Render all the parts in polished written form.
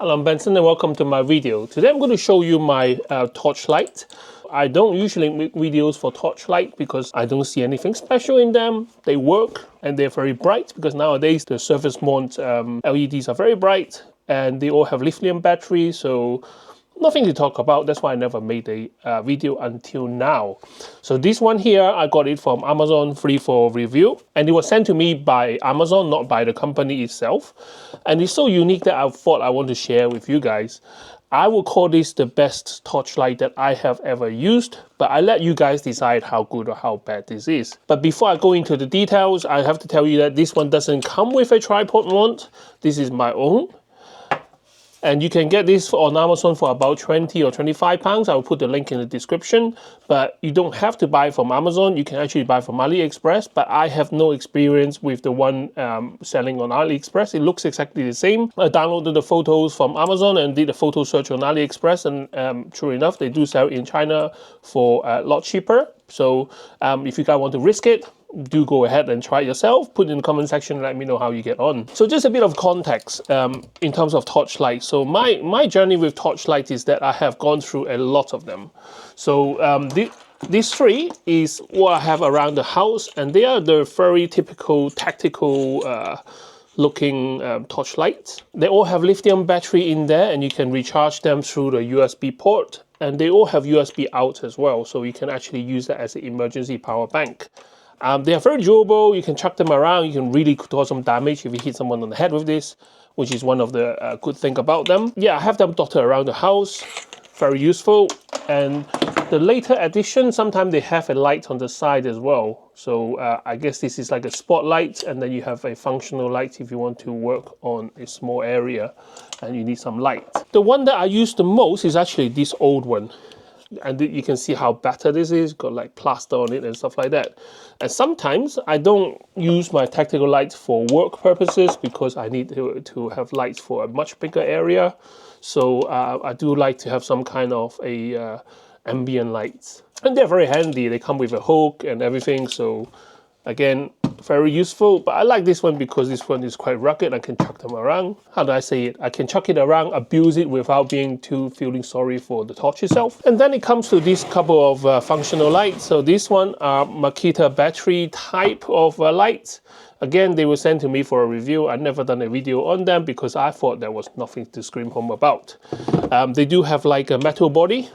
Hello, I'm Benson and welcome to my video. Today I'm going to show you my torchlight. I don't usually make videos for torchlight because I don't see anything special in them. They work and they're very bright because nowadays the surface mount LEDs are very bright and they all have lithium batteries, so nothing to talk about. That's why I never made a video until now. So this one here, I got it from Amazon free for review, and it was sent to me by Amazon, not by the company itself. And it's so unique that I thought I want to share with you guys. I will call this the best torchlight that I have ever used, but I let you guys decide how good or how bad this is. But before I go into the details, I have to tell you that this one doesn't come with a tripod mount. This is my own. And you can get this on Amazon for about 20 or 25 pounds. I will put the link in the description. But you don't have to buy from Amazon. You can actually buy from AliExpress. But I have no experience with the one selling on AliExpress. It looks exactly the same. I downloaded the photos from Amazon and did a photo search on AliExpress. And true enough, they do sell in China for a lot cheaper. So if you guys want to risk it, do go ahead and try it yourself. Put it in the comment section and let me know how you get on. So just a bit of context in terms of torchlight. So my journey with torchlight is that I have gone through a lot of them. So these three is what I have around the house, and they are the very typical tactical looking torchlights. They all have lithium battery in there and you can recharge them through the USB port, and they all have USB out as well, so you can actually use that as an emergency power bank. They are very durable. You can chuck them around. You can really cause some damage if you hit someone on the head with this, which is one of the good things about them. Yeah, I have them dotted around the house. Very useful. And the later edition, sometimes they have a light on the side as well. So I guess this is like a spotlight, and then you have a functional light if you want to work on a small area and you need some light. The one that I use the most is actually this old one. And you can see how better this is, got like plaster on it and stuff like that. And sometimes I don't use my tactical lights for work purposes because I need to have lights for a much bigger area. So I do like to have some kind of a ambient lights. And they're very handy. They come with a hook and everything. So again, very useful. But I like this one because this one is quite rugged. I can chuck them around. How do I say it? I can chuck it around, abuse it without being too feeling sorry for the torch itself. And then it comes to this couple of functional lights. So this one are Makita battery type of lights. Again, they were sent to me for a review. I've never done a video on them because I thought there was nothing to scream home about. They do have like a metal body,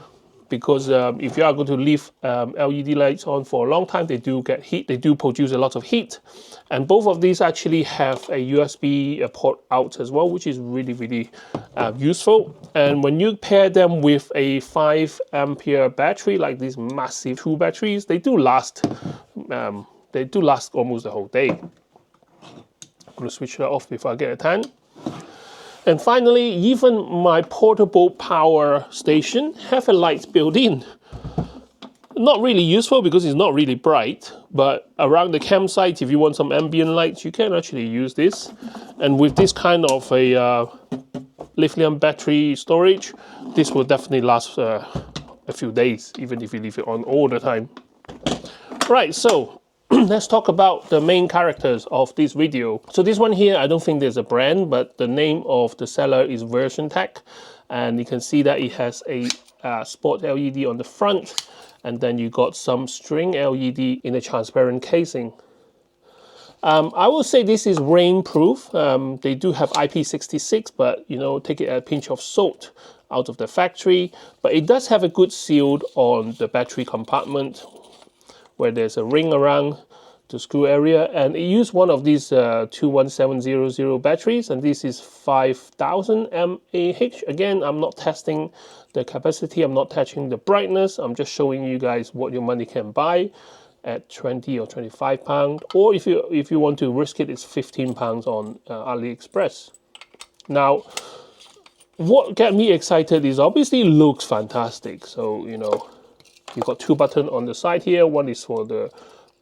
because if you are going to leave LED lights on for a long time, they do get heat. They do produce a lot of heat. And both of these actually have a USB port out as well, which is really, really useful. And when you pair them with a 5 ampere battery, like these massive 2 batteries, they do last almost the whole day. I'm going to switch that off before I get a tan. And finally, even my portable power station have a light built in. Not really useful because it's not really bright, but around the campsite, if you want some ambient lights, you can actually use this. And with this kind of a lithium battery storage, this will definitely last a few days, even if you leave it on all the time. Right, so let's talk about the main characters of this video. So this one here, I don't think there's a brand, but the name of the seller is VersionTECH. And you can see that it has a spot LED on the front. And then you got some string LED in a transparent casing. I will say this is rainproof. They do have IP66, but you know, take it a pinch of salt out of the factory. But it does have a good seal on the battery compartment, where there's a ring around the screw area, and it used one of these 21700 batteries, and this is 5000 mAh. Again, I'm not testing the capacity, I'm not touching the brightness, I'm just showing you guys what your money can buy at 20 or 25 pounds, or if you want to risk it, it's 15 pounds on AliExpress. Now, what got me excited is obviously it looks fantastic. So, you know, you've got 2 buttons on the side here. One is for the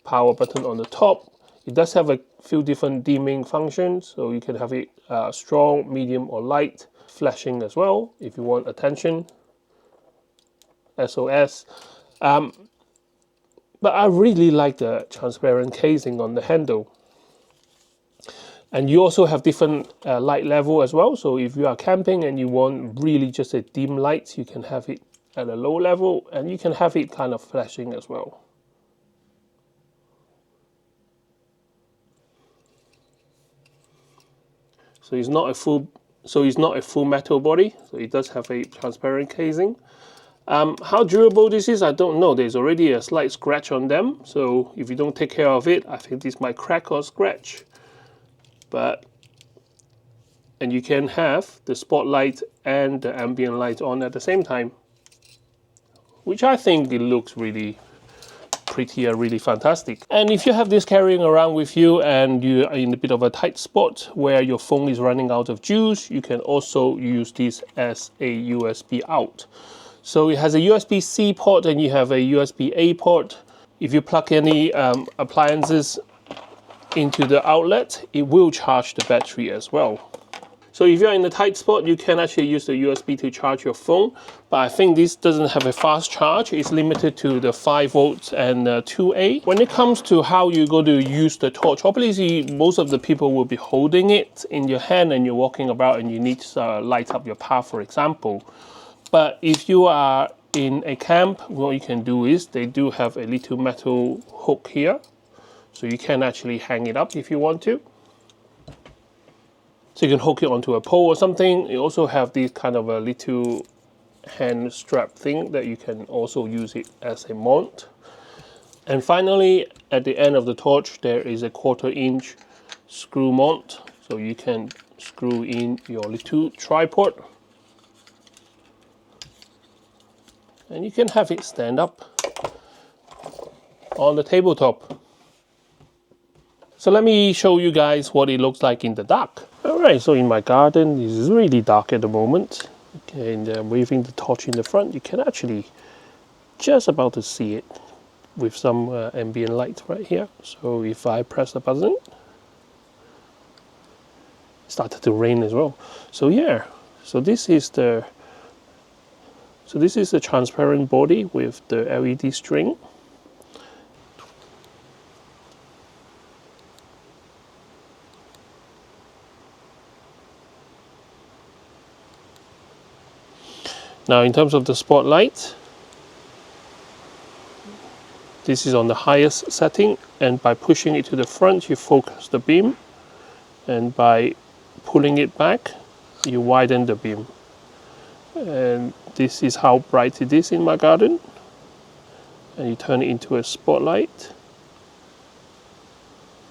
power button on the top. It does have a few different dimming functions, so you can have it strong, medium, or light. Flashing as well if you want attention. SOS. But I really like the transparent casing on the handle. And you also have different light level as well. So if you are camping and you want really just a dim light, you can have it at a low level, and you can have it kind of flashing as well. So it's not a full metal body. So it does have a transparent casing. How durable this is, I don't know. There's already a slight scratch on them. So if you don't take care of it, I think this might crack or scratch. And you can have the spotlight and the ambient light on at the same time, which I think it looks really pretty and really fantastic. And if you have this carrying around with you and you are in a bit of a tight spot where your phone is running out of juice, you can also use this as a USB out. So it has a USB-C port and you have a USB-A port. If you plug any appliances into the outlet, it will charge the battery as well. So if you're in a tight spot, you can actually use the USB to charge your phone, but I think this doesn't have a fast charge. It's limited to the 5 volts and 2A. When it comes to how you're going to use the torch, obviously most of the people will be holding it in your hand and you're walking about and you need to light up your path, for example. But if you are in a camp, what you can do is they do have a little metal hook here. So you can actually hang it up if you want to. So you can hook it onto a pole or something. You also have this kind of a little hand strap thing that you can also use it as a mount. And finally, at the end of the torch, there is a 1/4 inch screw mount. So you can screw in your little tripod. And you can have it stand up on the tabletop. So let me show you guys what it looks like in the dark. Alright, so in my garden, this is really dark at the moment. Okay, and I'm waving the torch in the front. You can actually just about to see it with some ambient light right here. So if I press the button, it started to rain as well. So yeah, so this is the transparent body with the LED string. Now in terms of the spotlight, this is on the highest setting, and by pushing it to the front you focus the beam, and by pulling it back you widen the beam. And this is how bright it is in my garden, and you turn it into a spotlight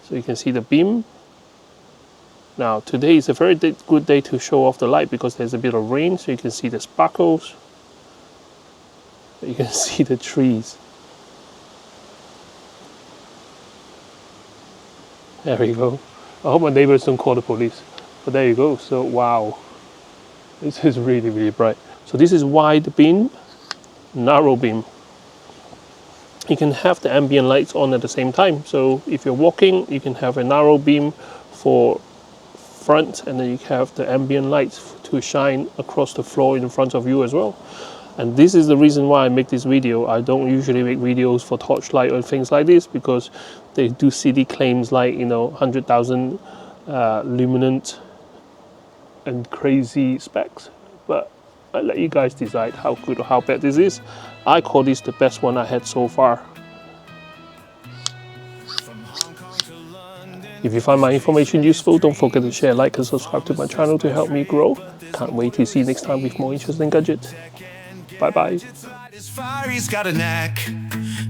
so you can see the beam. Now today is a very good day to show off the light because there's a bit of rain, so you can see the sparkles, you can see the trees. There we go. I hope my neighbors don't call the police, but there you go. So wow, this is really, really bright. So this is wide beam, narrow beam. You can have the ambient lights on at the same time. So if you're walking, you can have a narrow beam for front, and then you have the ambient lights to shine across the floor in front of you as well. And this is the reason why I make this video. I don't usually make videos for torchlight or things like this because they do silly claims like, you know, 100,000 luminant and crazy specs. But I let you guys decide how good or how bad this is. I call this the best one I had so far. If you find my information useful, don't forget to share, like and subscribe to my channel to help me grow. Can't wait to see you next time with more interesting gadgets. Bye bye. He's got a knack.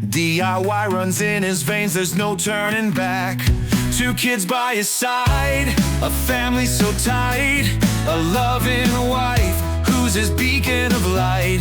DIY runs in his veins, there's no turning back. 2 kids by his side, a family so tight, a loving wife who's his beacon of light.